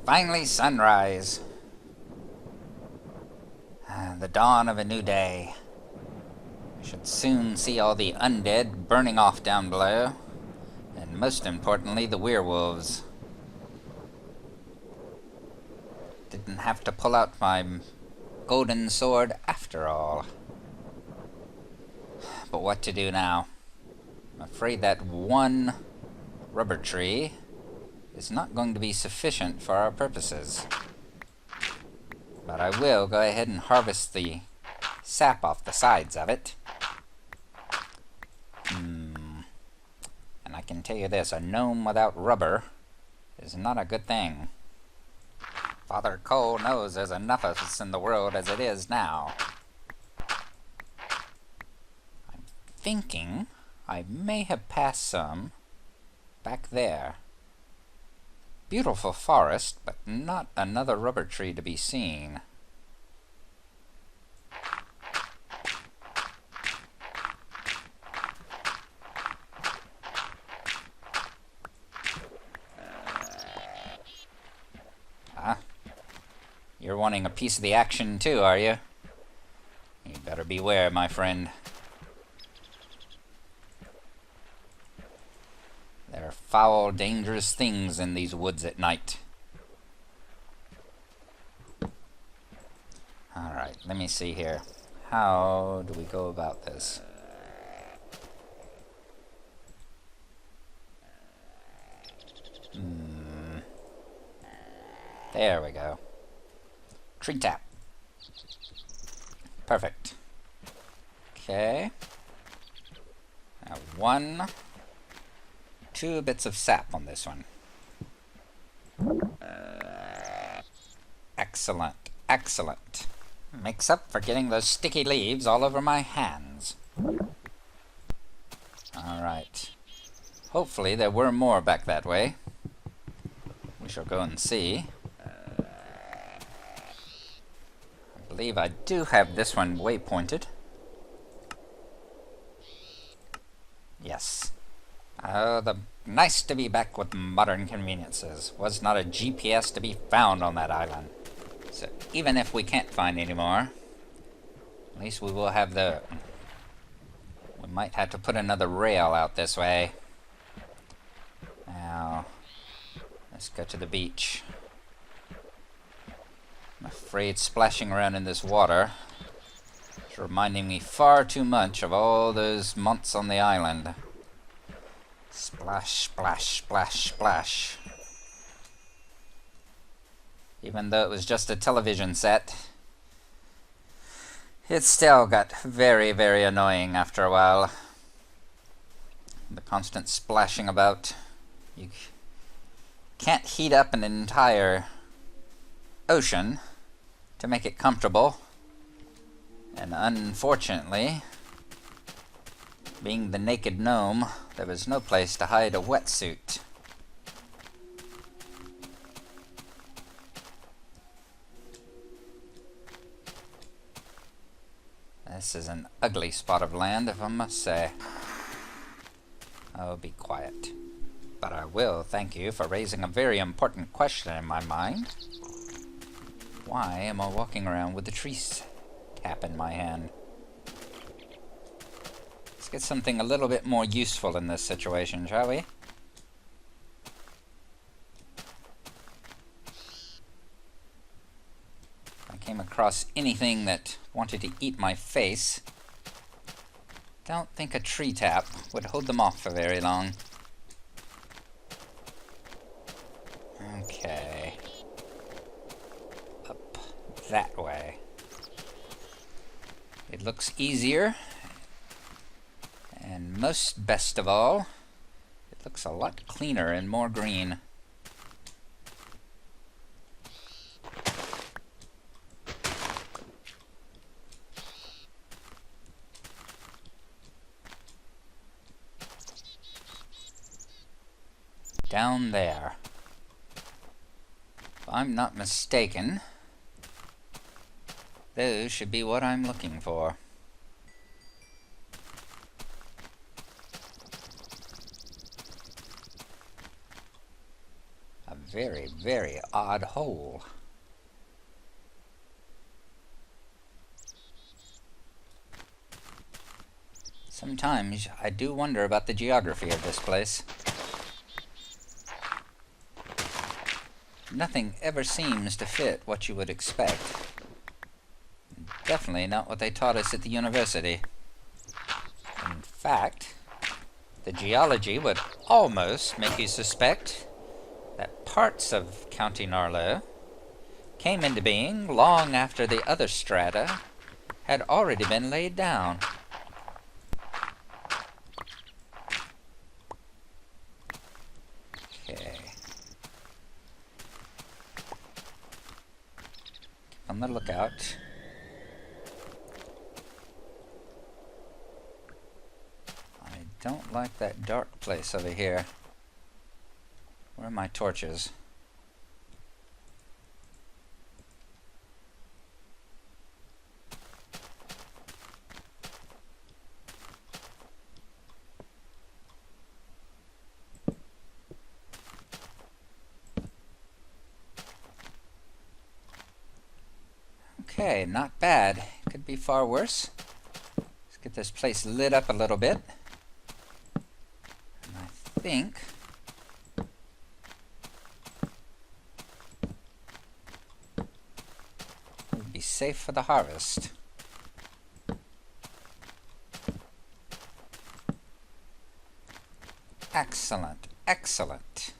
Finally sunrise. The dawn of a new day. I should soon see all the undead burning off down below. And most importantly, the werewolves. Didn't have to pull out my golden sword after all. But what to do now? I'm afraid that one rubber tree is not going to be sufficient for our purposes. But I will go ahead and harvest the sap off the sides of it. And I can tell you this, a gnome without rubber is not a good thing. Father Cole knows there's enough of us in the world as it is now. I'm thinking I may have passed some back there. Beautiful forest, but not another rubber tree to be seen. You're wanting a piece of the action too, are you? You better beware, my friend. There are foul, dangerous things in these woods at night. Alright, let me see here. How do we go about this? There we go. Tree tap. Perfect. Okay. Now two bits of sap on this one. Excellent, excellent. Makes up for getting those sticky leaves all over my hands. Alright. Hopefully there were more back that way. We shall go and see. I believe I do have this one waypointed. Yes. Oh, nice to be back with modern conveniences. Was not a GPS to be found on that island. So even if we can't find any more, at least we will have we might have to put another rail out this way. Now, let's go to the beach. I'm afraid splashing around in this water is reminding me far too much of all those months on the island. Splash, splash, splash, splash. Even though it was just a television set, it still got very, very annoying after a while. The constant splashing about. You can't heat up an entire ocean to make it comfortable. And unfortunately, being the naked gnome, there was no place to hide a wetsuit. This is an ugly spot of land, if I must say. Oh, be quiet. But I will thank you for raising a very important question in my mind. Why am I walking around with the tree tap in my hand? Let's get something a little bit more useful in this situation, shall we? If I came across anything that wanted to eat my face, don't think a tree tap would hold them off for very long. Okay. Up that way. It looks easier. And most best of all, it looks a lot cleaner and more green. Down there. If I'm not mistaken, those should be what I'm looking for. very, very odd hole. Sometimes I do wonder about the geography of this place. Nothing ever seems to fit what you would expect. Definitely not what they taught us at the university. In fact, the geology would almost make you suspect that parts of County Gnarlo came into being long after the other strata had already been laid down. Okay. Keep on the lookout. I don't like that dark place over here. Where are my torches? Okay, not bad. Could be far worse. Let's get this place lit up a little bit. And I think we'll be safe for the harvest. Excellent, excellent.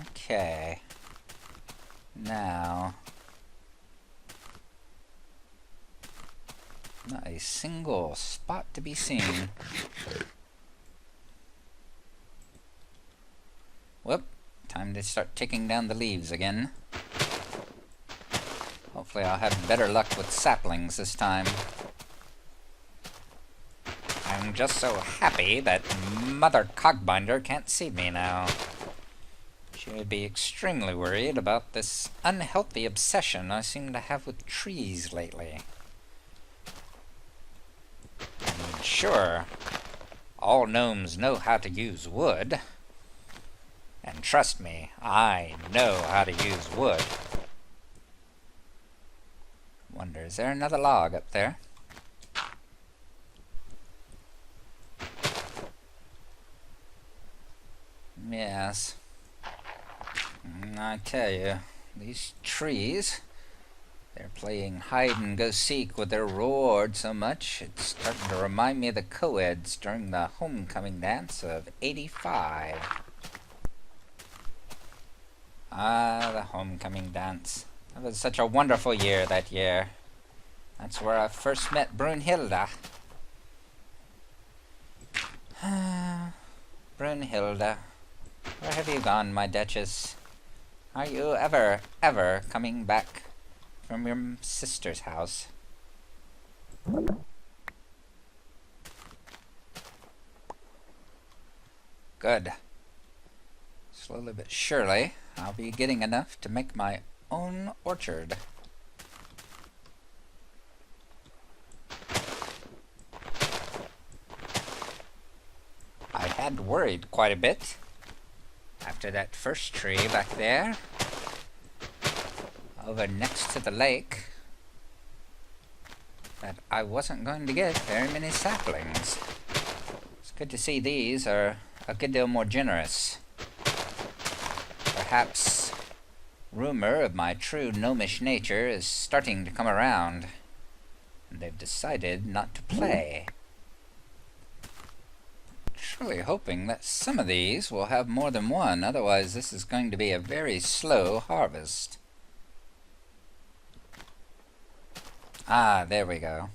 Okay. Now, not a single spot to be seen. Whoop. Time to start taking down the leaves again. Hopefully I'll have better luck with saplings this time. I'm just so happy that Mother Cogbinder can't see me now. She would be extremely worried about this unhealthy obsession I seem to have with trees lately. And sure, all gnomes know how to use wood. And trust me, I know how to use wood. Wonder, is there another log up there? Yes. I tell you, these trees, they're playing hide-and-go-seek with their reward so much, it's starting to remind me of the co-eds during the homecoming dance of '85. Ah, the homecoming dance. That was such a wonderful year that year. That's where I first met Brunhilde. Brunhilde. Where have you gone, my Duchess? Are you ever coming back from your sister's house? Good. Slowly but surely, I'll be getting enough to make my own orchard. I had worried quite a bit after that first tree back there, over next to the lake, that I wasn't going to get very many saplings. It's good to see these are a good deal more generous. Perhaps rumor of my true gnomish nature is starting to come around, and they've decided not to play. Truly hoping that some of these will have more than one, otherwise this is going to be a very slow harvest. Ah, there we go.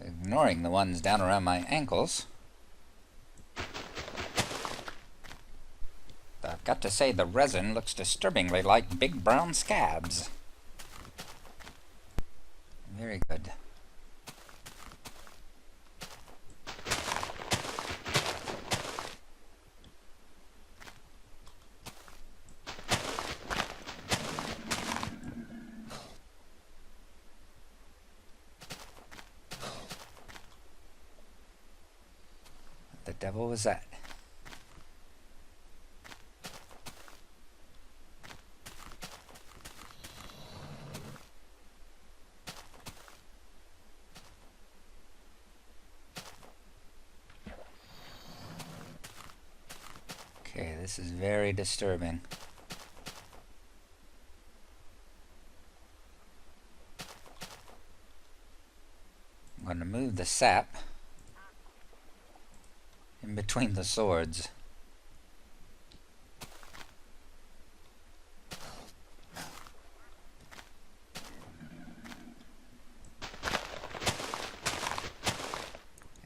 Ignoring the ones down around my ankles. I've got to say the resin looks disturbingly like big brown scabs. Very good. What the devil was that? Okay, this is very disturbing. I'm going to move the sap in between the swords.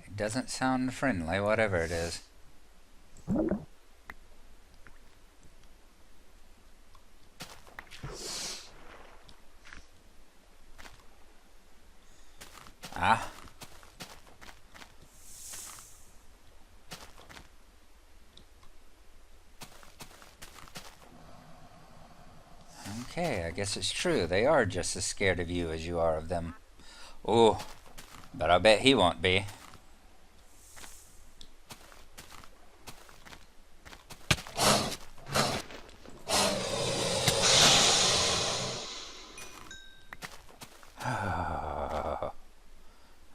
It doesn't sound friendly, whatever it is. Ah. Okay, I guess it's true. They are just as scared of you as you are of them. Oh, but I bet he won't be.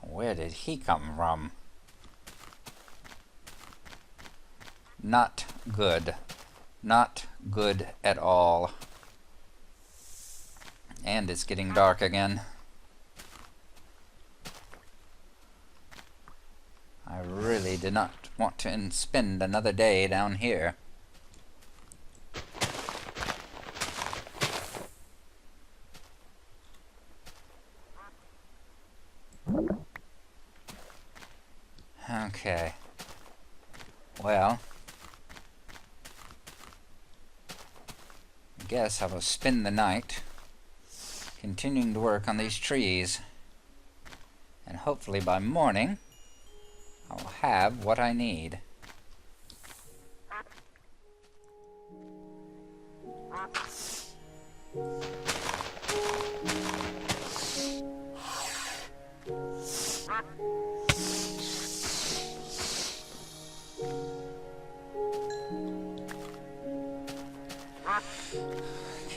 Where did he come from? Not good. Not good at all. And it's getting dark again. I really did not want to spend another day down here. Okay. Well, I guess I will spend the night continuing to work on these trees. And hopefully by morning, I'll have what I need.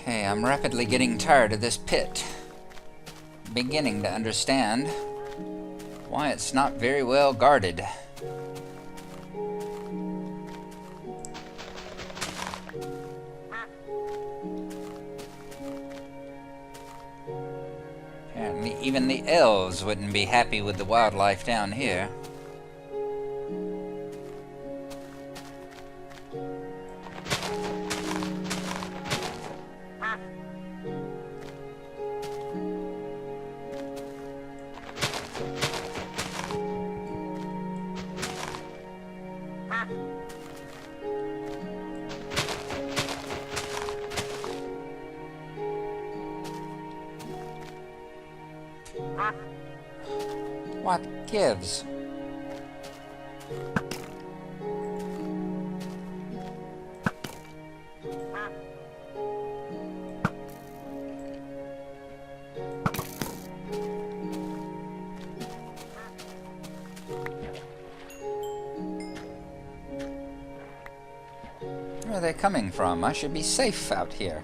Okay, I'm rapidly getting tired of this pit. Beginning to understand why it's not very well guarded. Apparently even the elves wouldn't be happy with the wildlife down here. What gives? Where are they coming from? I should be safe out here.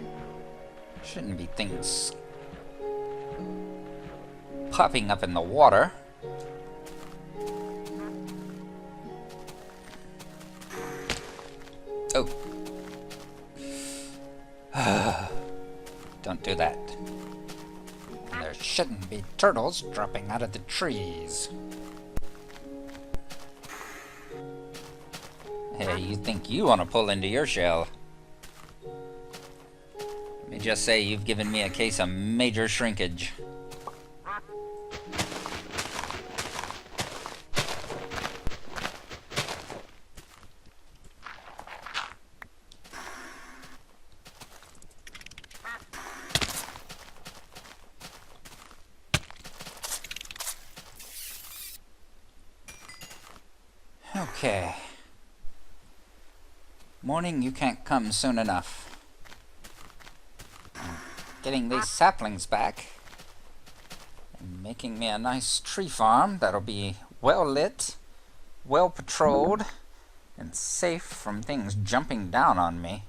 Shouldn't be things popping up in the water. Oh. Don't do that. And there shouldn't be turtles dropping out of the trees. Hey, you think you want to pull into your shell? Let me just say you've given me a case of major shrinkage. Okay. Morning, you can't come soon enough. Getting these saplings back and making me a nice tree farm that'll be well lit, well patrolled, and safe from things jumping down on me.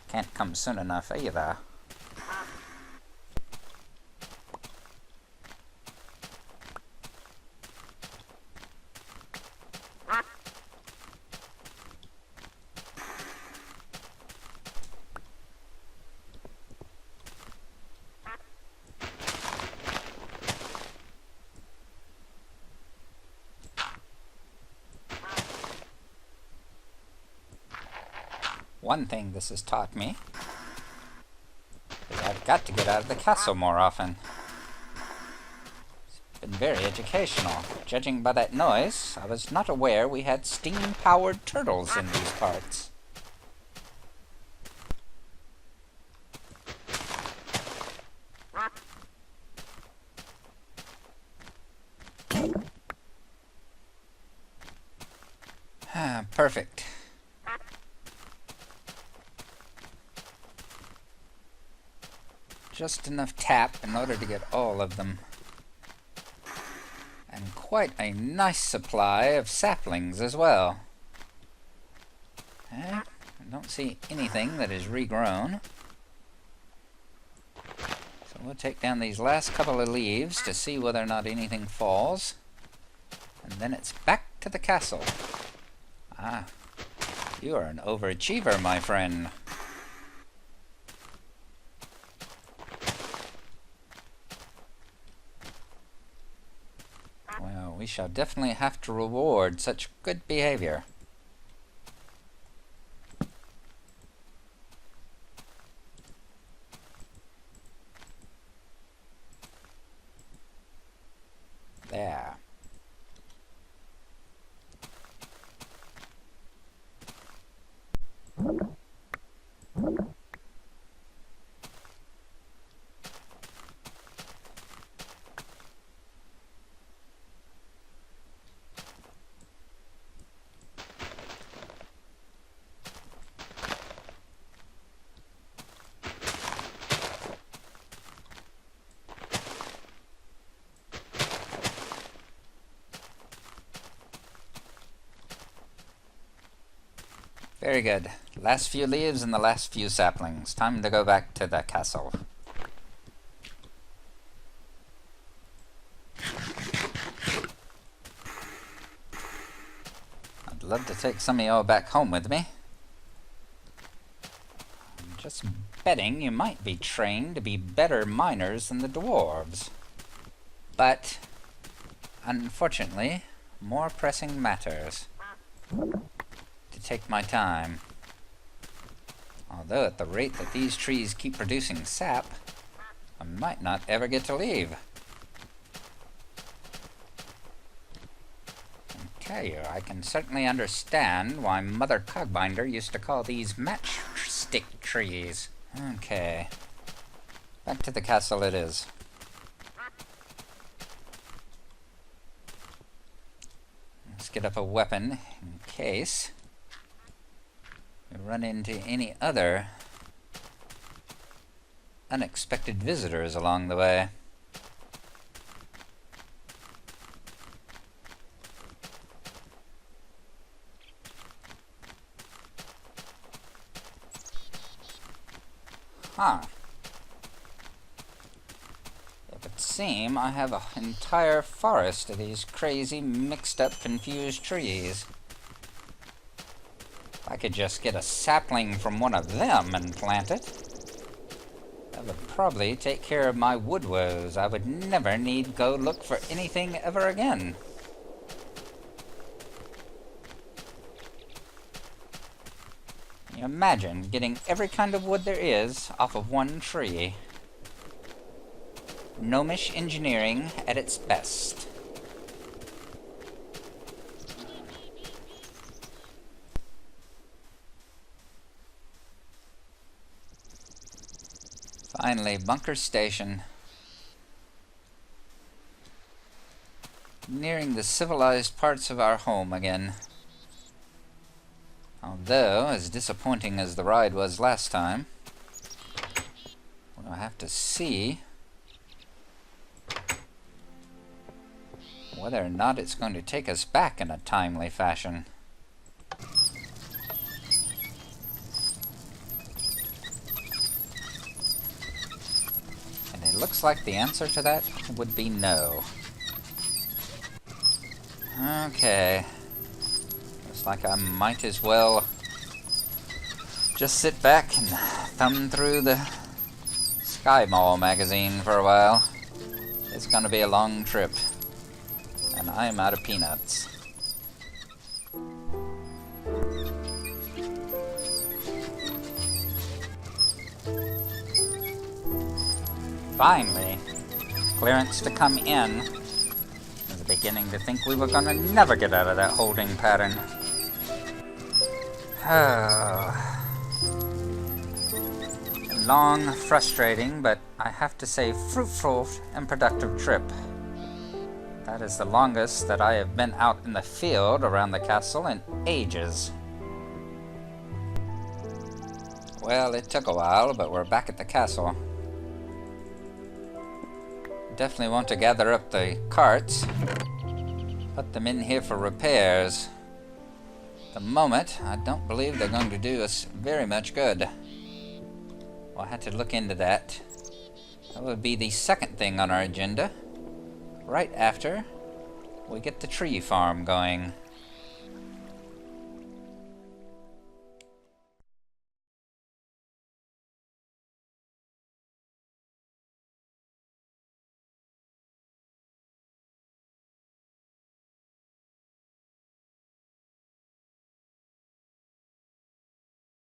Can't come soon enough either. One thing this has taught me is I've got to get out of the castle more often. It's been very educational. Judging by that noise, I was not aware we had steam-powered turtles in these parts. Perfect. Just enough tap in order to get all of them. And quite a nice supply of saplings as well. I don't see anything that is regrown. So we'll take down these last couple of leaves to see whether or not anything falls. And then it's back to the castle. Ah, you are an overachiever, my friend. Well, we shall definitely have to reward such good behavior. There. Very good. Last few leaves and the last few saplings. Time to go back to the castle. I'd love to take some of y'all back home with me. I'm just betting you might be trained to be better miners than the dwarves. But, unfortunately, more pressing matters. To take my time. Although at the rate that these trees keep producing sap, I might not ever get to leave. I tell you, I can certainly understand why Mother Cogbinder used to call these matchstick trees. Okay. Back to the castle it is. Let's get up a weapon in case we run into any other unexpected visitors along the way. Huh. It would seem I have an entire forest of these crazy, mixed up, confused trees. I could just get a sapling from one of them and plant it. That would probably take care of my wood woes. I would never need go look for anything ever again. Can you imagine getting every kind of wood there is off of one tree? Gnomish engineering at its best. Finally, Bunker Station. Nearing the civilized parts of our home again. Although, as disappointing as the ride was last time, we'll have to see whether or not it's going to take us back in a timely fashion. It looks like the answer to that would be no. Okay. Looks like I might as well just sit back and thumb through the Sky Mall magazine for a while. It's gonna be a long trip. And I'm out of peanuts. Finally. Clearance to come in. I was beginning to think we were gonna never get out of that holding pattern. Long, frustrating, but I have to say fruitful and productive trip. That is the longest that I have been out in the field around the castle in ages. Well, it took a while, but we're back at the castle. Definitely want to gather up the carts. Put them in here for repairs. At the moment, I don't believe they're going to do us very much good. We'll have to look into that. That would be the second thing on our agenda. Right after we get the tree farm going.